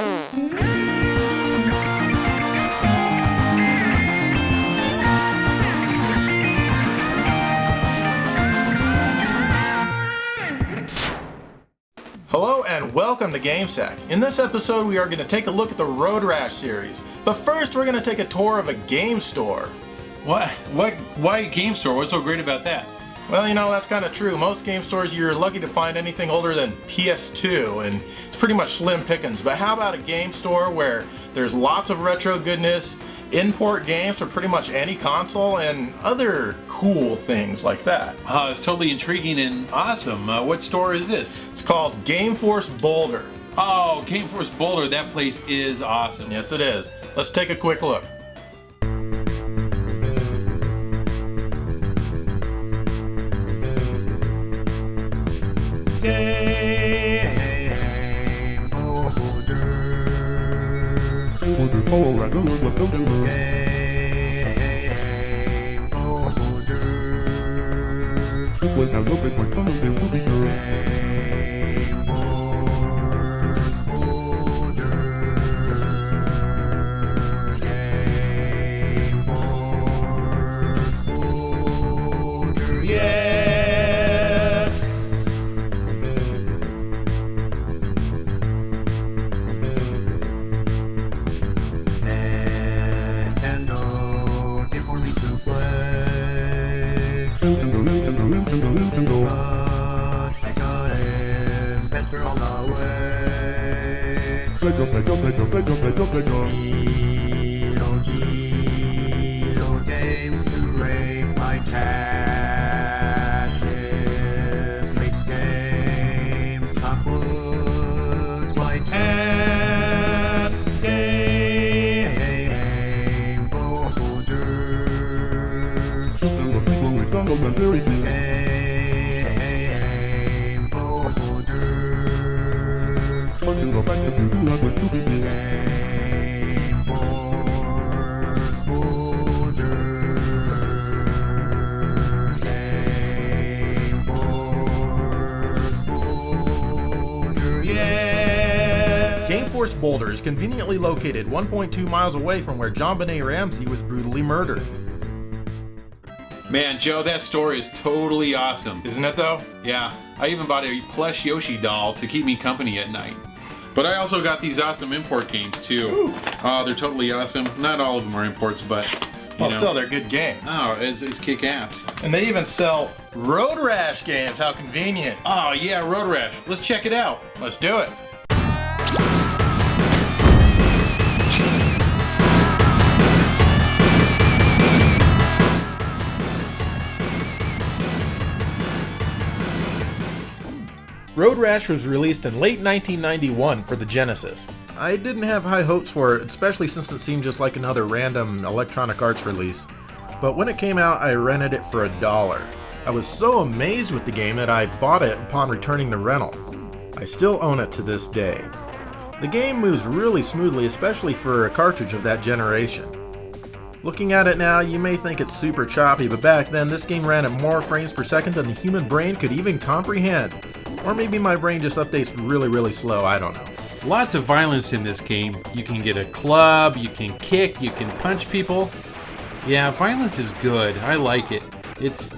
Hello and welcome to GameSack. In this episode we are going to take a look at the Road Rash series. But first we're going to take a tour of a game store. What? Why a game store? What's so great about that? Well, you know, that's kind of true. Most game stores you're lucky to find anything older than PS2 and it's pretty much slim pickings. But how about a game store where there's lots of retro goodness, import games for pretty much any console, and other cool things like that? It's totally intriguing and awesome. What store is this? It's called GameForce Boulder. Oh, GameForce Boulder. That place is awesome. Yes, it is. Let's take a quick look. This place has opened for ton of games to be served. Nintendo. Sega is better all the way. Sega. Hero games to rate like passes. Makes games not look like ass. Game for soldiers. System was made from McDonald's and Dairy Queen. Game for soldiers. Punching the back if you do not wish to be seen. Game for soldiers. Game for soldiers. Yeah. GameForce Boulder is conveniently located 1.2 miles away from where JonBenet Ramsey was brutally murdered. Man, Joe, that store is totally awesome. Isn't it though? Yeah, I even bought a plush Yoshi doll to keep me company at night. But I also got these awesome import games too. Oh, they're totally awesome. Not all of them are imports, but you know. Still, they're good games. Oh, it's kick-ass. And they even sell Road Rash games. How convenient. Oh yeah, Road Rash. Let's check it out. Let's do it. Road Rash was released in late 1991 for the Genesis. I didn't have high hopes for it, especially since it seemed just like another random Electronic Arts release. But when it came out, I rented it for $1. I was so amazed with the game that I bought it upon returning the rental. I still own it to this day. The game moves really smoothly, especially for a cartridge of that generation. Looking at it now, you may think it's super choppy, but back then this game ran at more frames per second than the human brain could even comprehend. Or maybe my brain just updates really slow, I don't know. Lots of violence in this game. You can get a club, you can kick, you can punch people. Yeah, violence is good. I like it. It's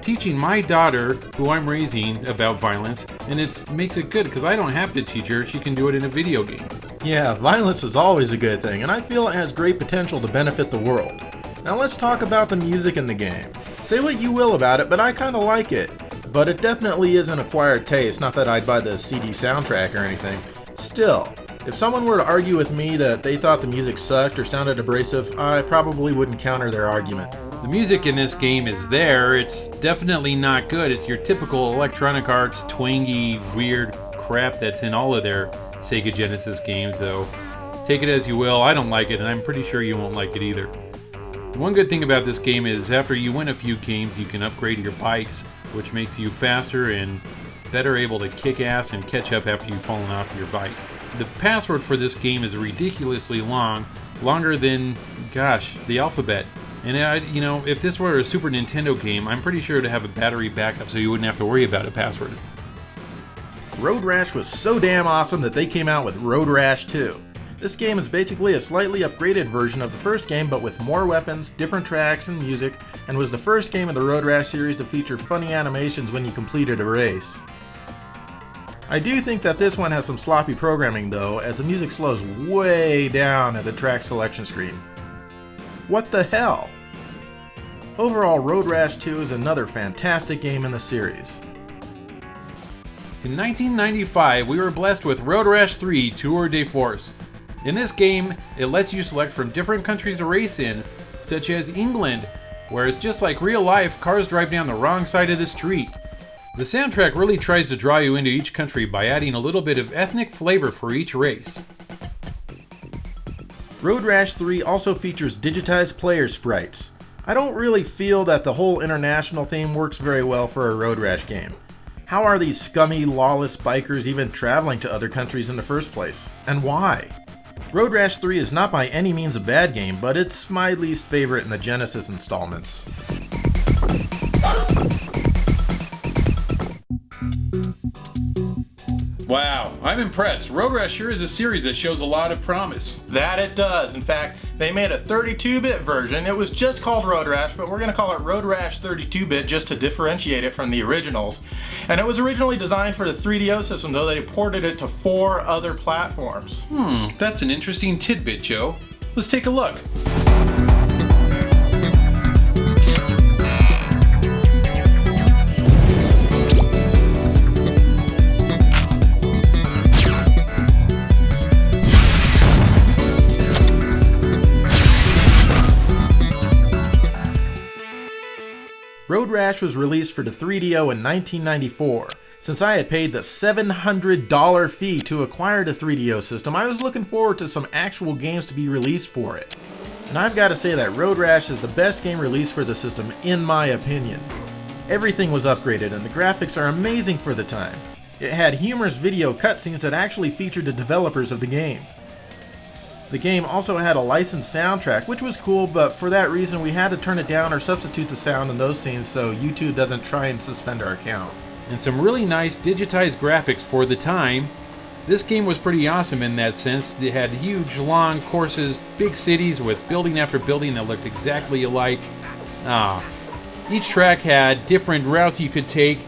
teaching my daughter, who I'm raising, about violence, and it makes it good because I don't have to teach her. She can do it in a video game. Yeah, violence is always a good thing, and I feel it has great potential to benefit the world. Now let's talk about the music in the game. Say what you will about it, but I kinda like it. But it definitely is an acquired taste, not that I'd buy the CD soundtrack or anything. Still, if someone were to argue with me that they thought the music sucked or sounded abrasive, I probably wouldn't counter their argument. The music in this game is there. It's definitely not good. It's your typical Electronic Arts twangy, weird crap that's in all of their Sega Genesis games, though. Take it as you will. I don't like it, and I'm pretty sure you won't like it either. One good thing about this game is after you win a few games, you can upgrade your bikes, which makes you faster and better able to kick ass and catch up after you've fallen off your bike. The password for this game is ridiculously long, longer than, the alphabet. And if this were a Super Nintendo game, I'm pretty sure to have a battery backup so you wouldn't have to worry about a password. Road Rash was so damn awesome that they came out with Road Rash 2. This game is basically a slightly upgraded version of the first game, but with more weapons, different tracks, and music, and was the first game in the Road Rash series to feature funny animations when you completed a race. I do think that this one has some sloppy programming though, as the music slows way down at the track selection screen. What the hell? Overall, Road Rash 2 is another fantastic game in the series. In 1995, we were blessed with Road Rash 3 Tour de Force. In this game, it lets you select from different countries to race in, such as England, where it's just like real life, cars drive down the wrong side of the street. The soundtrack really tries to draw you into each country by adding a little bit of ethnic flavor for each race. Road Rash 3 also features digitized player sprites. I don't really feel that the whole international theme works very well for a Road Rash game. How are these scummy, lawless bikers even traveling to other countries in the first place? And why? Road Rash 3 is not by any means a bad game, but it's my least favorite in the Genesis installments. Wow, I'm impressed. Road Rash sure is a series that shows a lot of promise. That it does. In fact, they made a 32-bit version. It was just called Road Rash, but we're going to call it Road Rash 32-bit just to differentiate it from the originals. And it was originally designed for the 3DO system, though they ported it to 4 other platforms. That's an interesting tidbit, Joe. Let's take a look. Road Rash was released for the 3DO in 1994. Since I had paid the $700 fee to acquire the 3DO system, I was looking forward to some actual games to be released for it. And I've got to say that Road Rash is the best game released for the system in my opinion. Everything was upgraded and the graphics are amazing for the time. It had humorous video cutscenes that actually featured the developers of the game. The game also had a licensed soundtrack, which was cool, but for that reason we had to turn it down or substitute the sound in those scenes so YouTube doesn't try and suspend our account. And some really nice digitized graphics for the time. This game was pretty awesome in that sense. It had huge, long courses, big cities with building after building that looked exactly alike. Each track had different routes you could take.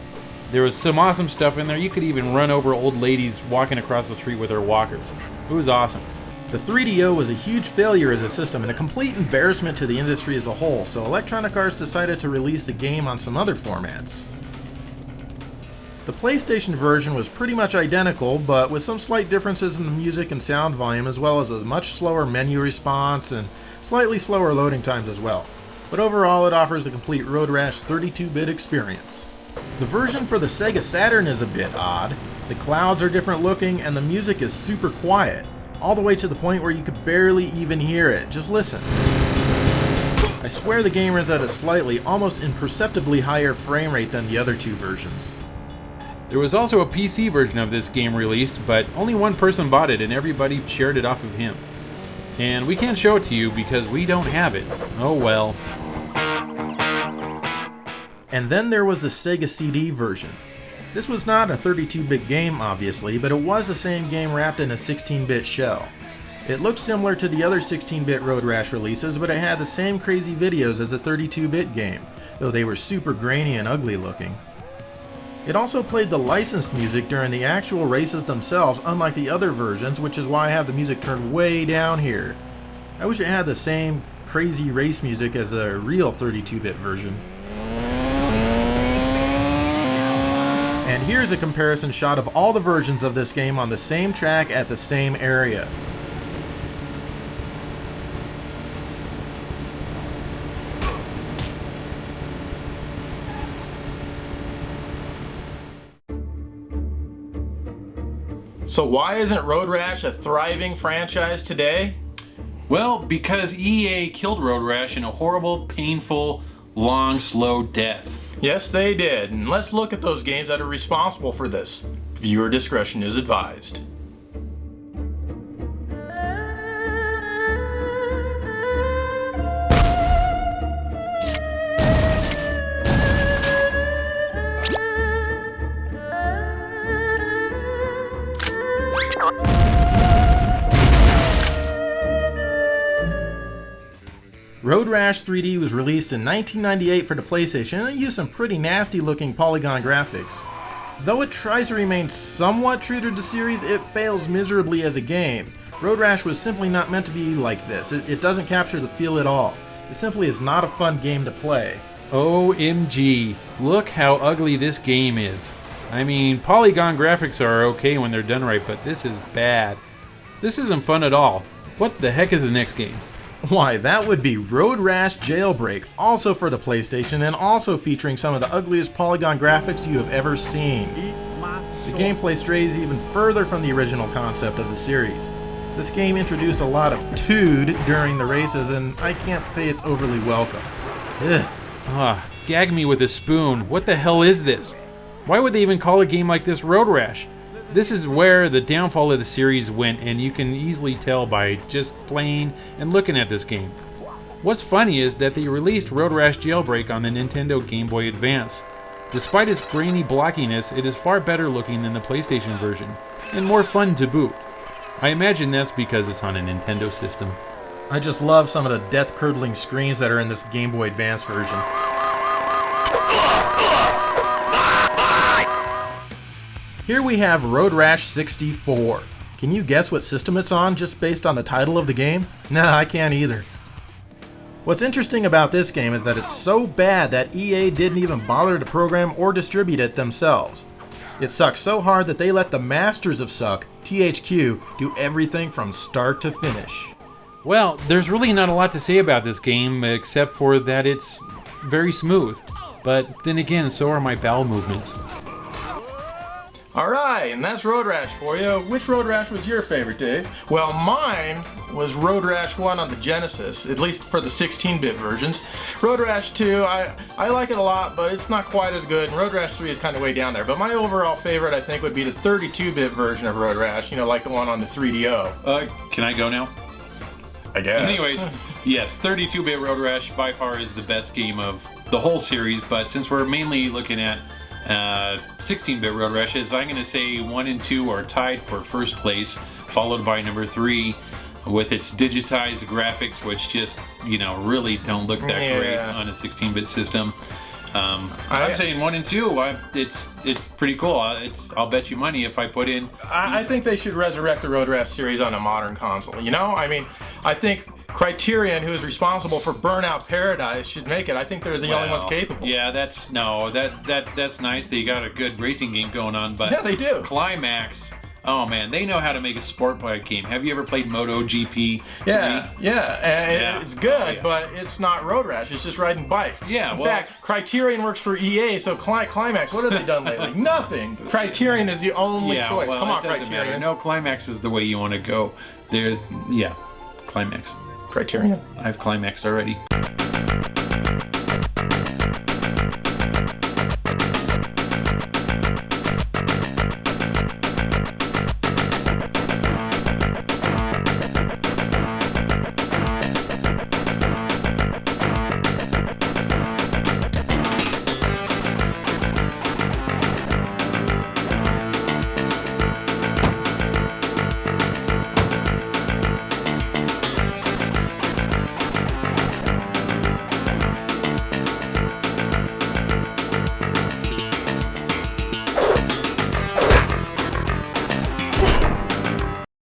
There was some awesome stuff in there. You could even run over old ladies walking across the street with their walkers. It was awesome. The 3DO was a huge failure as a system and a complete embarrassment to the industry as a whole, so Electronic Arts decided to release the game on some other formats. The PlayStation version was pretty much identical, but with some slight differences in the music and sound volume, as well as a much slower menu response and slightly slower loading times as well. But overall, it offers the complete Road Rash 32-bit experience. The version for the Sega Saturn is a bit odd. The clouds are different looking and the music is super quiet, all the way to the point where you could barely even hear it. Just listen. I swear the game runs at a slightly, almost imperceptibly higher frame rate than the other two versions. There was also a PC version of this game released, but only one person bought it and everybody shared it off of him. And we can't show it to you because we don't have it. Oh well. And then there was the Sega CD version. This was not a 32-bit game, obviously, but it was the same game wrapped in a 16-bit shell. It looked similar to the other 16-bit Road Rash releases, but it had the same crazy videos as the 32-bit game, though they were super grainy and ugly looking. It also played the licensed music during the actual races themselves, unlike the other versions, which is why I have the music turned way down here. I wish it had the same crazy race music as the real 32-bit version. And here's a comparison shot of all the versions of this game on the same track at the same area. So why isn't Road Rash a thriving franchise today? Well, because EA killed Road Rash in a horrible, painful, long, slow death. Yes, they did, and let's look at those games that are responsible for this. Viewer discretion is advised. Road Rash 3D was released in 1998 for the PlayStation and it used some pretty nasty looking polygon graphics. Though it tries to remain somewhat true to the series, it fails miserably as a game. Road Rash was simply not meant to be like this. It doesn't capture the feel at all. It simply is not a fun game to play. OMG, look how ugly this game is. I mean, polygon graphics are okay when they're done right, but this is bad. This isn't fun at all. What the heck is the next game? Why, that would be Road Rash Jailbreak, also for the PlayStation and also featuring some of the ugliest polygon graphics you have ever seen. The gameplay strays even further from the original concept of the series. This game introduced a lot of tood during the races and I can't say it's overly welcome. Ugh. Gag me with a spoon. What the hell is this? Why would they even call a game like this Road Rash? This is where the downfall of the series went, and you can easily tell by just playing and looking at this game. What's funny is that they released Road Rash Jailbreak on the Nintendo Game Boy Advance. Despite its grainy blockiness, it is far better looking than the PlayStation version, and more fun to boot. I imagine that's because it's on a Nintendo system. I just love some of the death-curdling screens that are in this Game Boy Advance version. Here we have Road Rash 64. Can you guess what system it's on just based on the title of the game? Nah, I can't either. What's interesting about this game is that it's so bad that EA didn't even bother to program or distribute it themselves. It sucks so hard that they let the masters of suck, THQ, do everything from start to finish. Well, there's really not a lot to say about this game except for that it's very smooth. But then again, so are my bowel movements. Alright, and that's Road Rash for you. Which Road Rash was your favorite, Dave? Well, mine was Road Rash 1 on the Genesis, at least for the 16-bit versions. Road Rash 2, I like it a lot, but it's not quite as good, and Road Rash 3 is kind of way down there. But my overall favorite, I think, would be the 32-bit version of Road Rash, you know, like the one on the 3DO. Can I go now? I guess. Anyways, yes, 32-bit Road Rash by far is the best game of the whole series, but since we're mainly looking at 16-bit Road Rashes, I'm going to say 1 and 2 are tied for first place, followed by number 3 with its digitized graphics, which just, you know, really don't look that great on a 16-bit system. I'm saying 1 and 2. It's pretty cool. I'll bet you money if I put in. I think they should resurrect the Road Rash series on a modern console. You know, I mean, I think Criterion, who is responsible for Burnout Paradise, should make it. I think they're the only ones capable. Yeah, that's nice. They got a good racing game going on, but yeah, they do. Climax. Oh man, they know how to make a sport bike game. Have you ever played MotoGP? Yeah, and it's good, but it's not Road Rash. It's just riding bikes. Yeah, In fact, Criterion works for EA, so Climax, what have they done lately? Nothing. Criterion is the only choice. Well, Come on, it doesn't Criterion. matter. No, Climax is the way you want to go. Climax. Criterion. I've climaxed already.